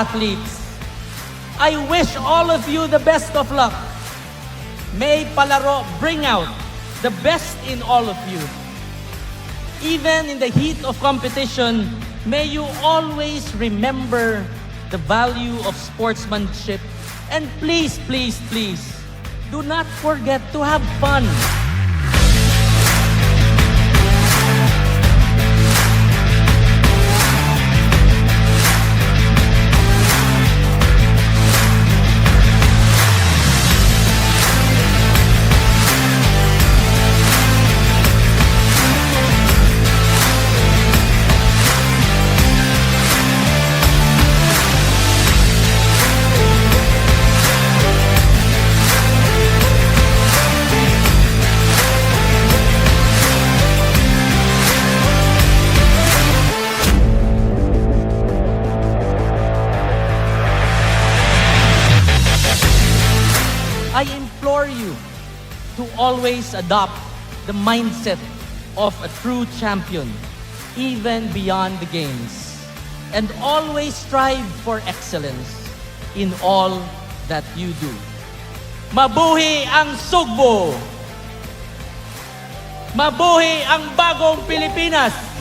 athletes. I wish all of you the best of luck. May Palaro bring out the best in all of you. Even in the heat of competition, may you always remember the value of sportsmanship. And please, please, please, do not forget to have fun. I implore you to always adopt the mindset of a true champion, even beyond the games, and always strive for excellence in all that you do. Mabuhi ang Sugbo! Mabuhi ang bagong Pilipinas!